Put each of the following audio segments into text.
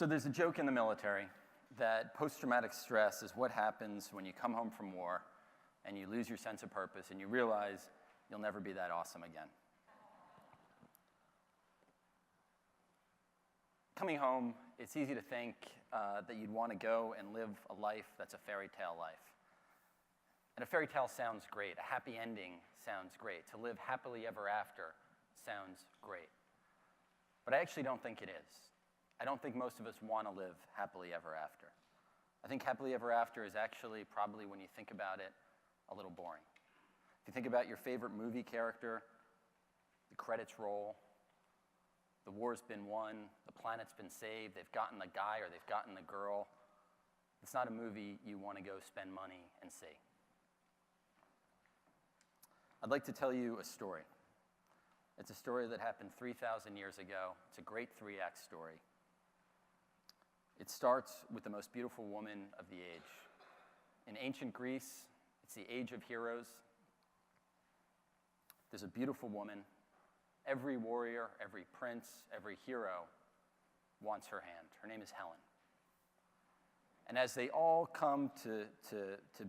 So there's a joke in the military that post-traumatic stress is what happens when you come home from war and you lose your sense of purpose and you realize you'll never be that awesome again. Coming home, it's easy to think that you'd want to go and live a life that's a fairy tale life. And a fairy tale sounds great. A happy ending sounds great. To live happily ever after sounds great. But I actually don't think it is. I don't think most of us want to live happily ever after. I think happily ever after is actually probably, when you think about it, a little boring. If you think about your favorite movie character, the credits roll, the war's been won, the planet's been saved, they've gotten the guy or they've gotten the girl. It's not a movie you want to go spend money and see. I'd like to tell you a story. It's a story that happened 3,000 years ago. It's a great 3-act story. It starts with the most beautiful woman of the age. In ancient Greece, it's the age of heroes. There's a beautiful woman. Every warrior, every prince, every hero wants her hand. Her name is Helen. And as they all come to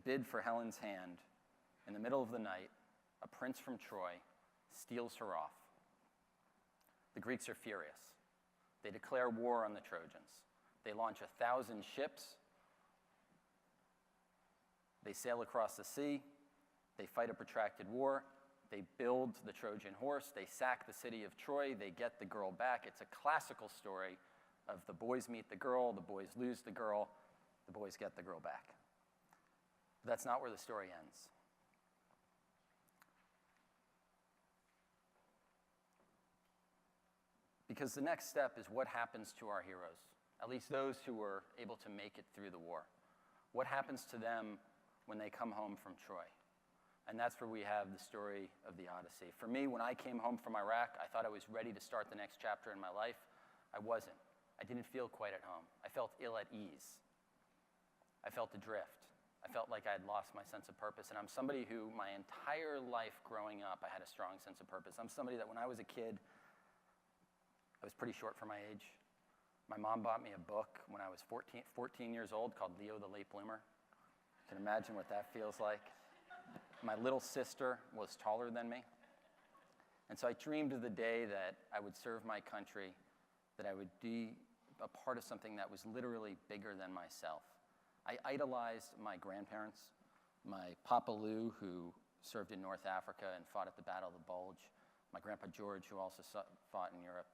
bid for Helen's hand, in the middle of the night, a prince from Troy steals her off. The Greeks are furious. They declare war on the Trojans. They launch 1,000 ships. They sail across the sea. They fight a protracted war. They build the Trojan horse. They sack the city of Troy. They get the girl back. It's a classical story of the boys meet the girl, the boys lose the girl, the boys get the girl back. But that's not where the story ends. Because the next step is what happens to our heroes, at least those who were able to make it through the war. What happens to them when they come home from Troy? And that's where we have the story of the Odyssey. For me, when I came home from Iraq, I thought I was ready to start the next chapter in my life. I wasn't. I didn't feel quite at home. I felt ill at ease. I felt adrift. I felt like I had lost my sense of purpose. And I'm somebody who, my entire life growing up, I had a strong sense of purpose. I'm somebody that when I was a kid, I was pretty short for my age. My mom bought me a book when I was 14 years old called Leo the Late Bloomer. You can imagine what that feels like. My little sister was taller than me. And so I dreamed of the day that I would serve my country, that I would be a part of something that was literally bigger than myself. I idolized my grandparents, my Papa Lou, who served in North Africa and fought at the Battle of the Bulge, my Grandpa George, who also fought in Europe,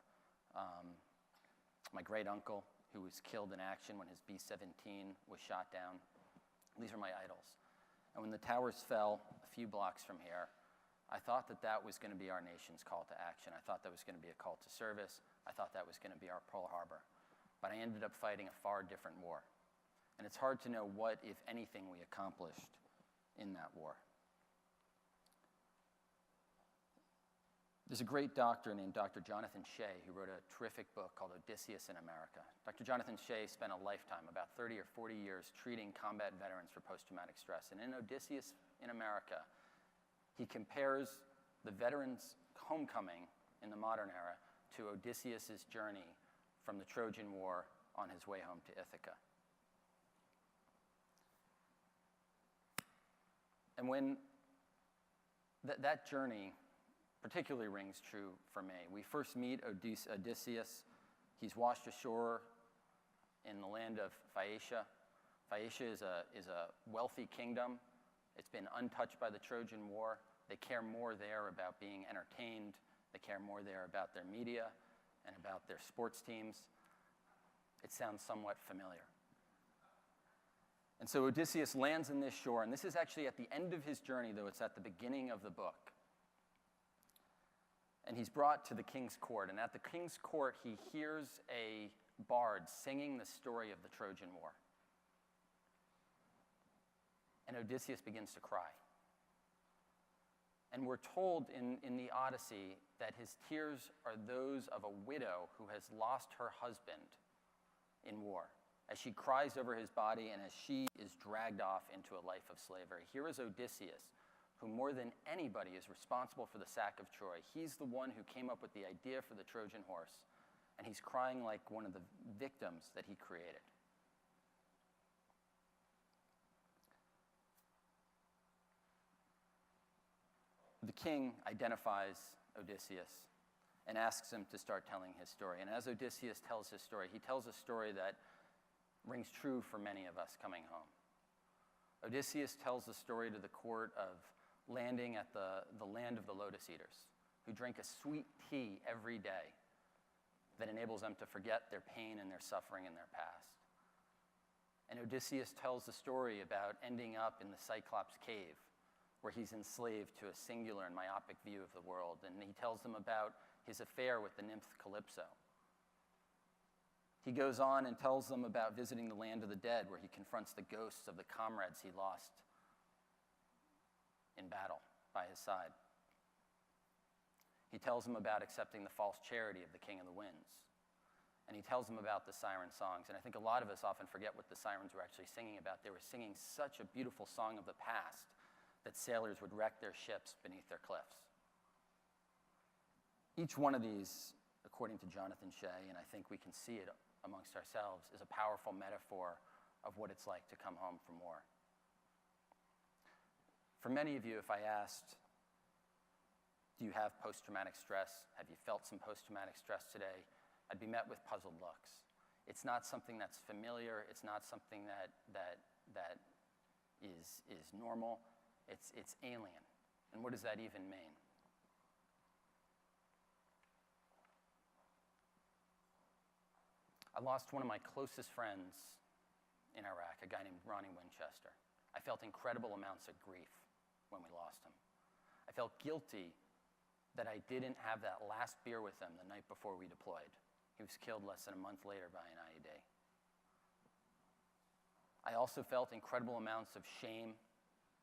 my great uncle, who was killed in action when his B-17 was shot down. These are my idols. And when the towers fell a few blocks from here, I thought that that was going to be our nation's call to action. I thought that was going to be a call to service. I thought that was going to be our Pearl Harbor. But I ended up fighting a far different war. And it's hard to know what, if anything, we accomplished in that war. There's a great doctor named Dr. Jonathan Shea who wrote a terrific book called Odysseus in America. Dr. Jonathan Shea spent a lifetime, about 30 or 40 years, treating combat veterans for post-traumatic stress. And in Odysseus in America, he compares the veterans' homecoming in the modern era to Odysseus' journey from the Trojan War on his way home to Ithaca. And when that journey particularly rings true for me. We first meet Odysseus. He's washed ashore in the land of Phaeacia. Phaeacia is a wealthy kingdom. It's been untouched by the Trojan War. They care more there about being entertained. They care more there about their media and about their sports teams. It sounds somewhat familiar. And so Odysseus lands in this shore, and this is actually at the end of his journey, though it's at the beginning of the book. And he's brought to the king's court, and at the king's court, he hears a bard singing the story of the Trojan War. And Odysseus begins to cry. And we're told in the Odyssey that his tears are those of a widow who has lost her husband in war, as she cries over his body and as she is dragged off into a life of slavery. Here is Odysseus, who more than anybody is responsible for the sack of Troy. He's the one who came up with the idea for the Trojan horse. and he's crying like one of the victims that he created. The king identifies Odysseus and asks him to start telling his story. And as Odysseus tells his story, he tells a story that rings true for many of us coming home. Odysseus tells the story to the court of landing at the land of the Lotus Eaters, who drink a sweet tea every day that enables them to forget their pain and their suffering in their past. And Odysseus tells the story about ending up in the Cyclops cave, where he's enslaved to a singular and myopic view of the world. And he tells them about his affair with the nymph Calypso. He goes on and tells them about visiting the land of the dead, where he confronts the ghosts of the comrades he lost in battle by his side. He tells them about accepting the false charity of the King of the Winds. And he tells them about the siren songs. And I think a lot of us often forget what the sirens were actually singing about. They were singing such a beautiful song of the past that sailors would wreck their ships beneath their cliffs. Each one of these, according to Jonathan Shea, and I think we can see it amongst ourselves, is a powerful metaphor of what it's like to come home from war. For many of you, if I asked, do you have post-traumatic stress? Have you felt some post-traumatic stress today? I'd be met with puzzled looks. It's not something that's familiar. It's not something that is normal. It's alien. And what does that even mean? I lost one of my closest friends in Iraq, a guy named Ronnie Winchester. I felt incredible amounts of grief when we lost him. I felt guilty that I didn't have that last beer with him the night before we deployed. He was killed less than a month later by an IED. I also felt incredible amounts of shame,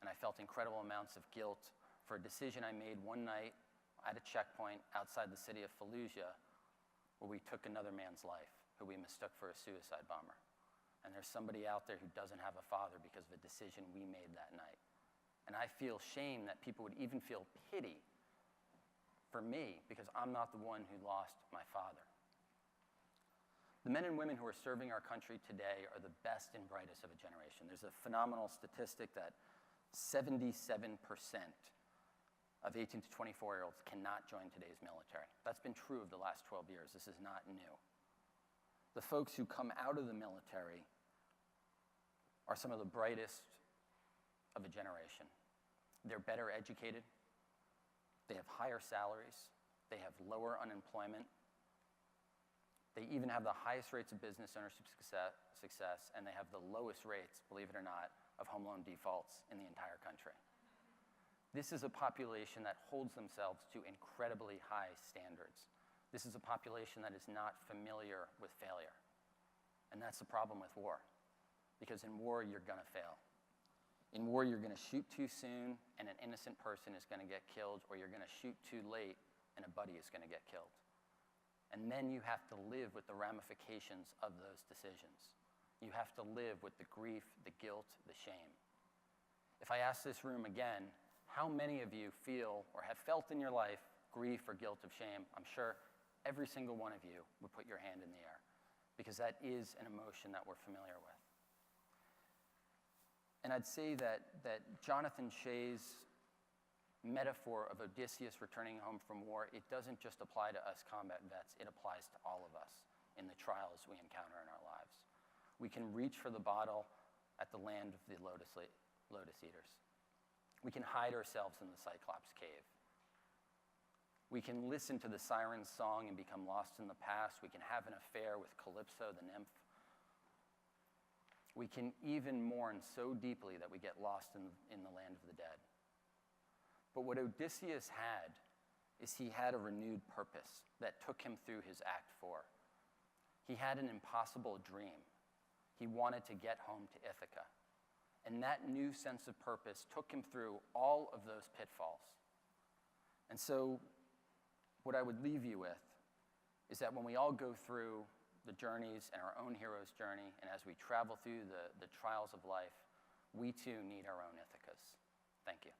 and I felt incredible amounts of guilt for a decision I made one night at a checkpoint outside the city of Fallujah, where we took another man's life, who we mistook for a suicide bomber. And there's somebody out there who doesn't have a father because of a decision we made that night. And I feel shame that people would even feel pity for me because I'm not the one who lost my father. The men and women who are serving our country today are the best and brightest of a generation. There's a phenomenal statistic that 77% of 18 to 24-year-olds cannot join today's military. That's been true of the last 12 years. This is not new. The folks who come out of the military are some of the brightest of a generation. They're better educated. They have higher salaries. They have lower unemployment. They even have the highest rates of business ownership success, and they have the lowest rates, believe it or not, of home loan defaults in the entire country. This is a population that holds themselves to incredibly high standards. This is a population that is not familiar with failure. And that's the problem with war. Because in war, you're gonna fail. In war, you're gonna shoot too soon, and an innocent person is gonna get killed, or you're gonna shoot too late, and a buddy is gonna get killed. And then you have to live with the ramifications of those decisions. You have to live with the grief, the guilt, the shame. If I ask this room again, how many of you feel or have felt in your life grief or guilt of shame? I'm sure every single one of you would put your hand in the air, because that is an emotion that we're familiar with. And I'd say that Jonathan Shea's metaphor of Odysseus returning home from war, it doesn't just apply to us combat vets, it applies to all of us in the trials we encounter in our lives. We can reach for the bottle at the land of the Lotus Eaters. We can hide ourselves in the Cyclops cave. We can listen to the siren's song and become lost in the past. We can have an affair with Calypso, the nymph. We can even mourn so deeply that we get lost in the land of the dead. But what Odysseus had is he had a renewed purpose that took him through his Act 4. He had an impossible dream. He wanted to get home to Ithaca. And that new sense of purpose took him through all of those pitfalls. And so what I would leave you with is that when we all go through the journeys and our own hero's journey, and as we travel through the trials of life, we too need our own Ithacas. Thank you.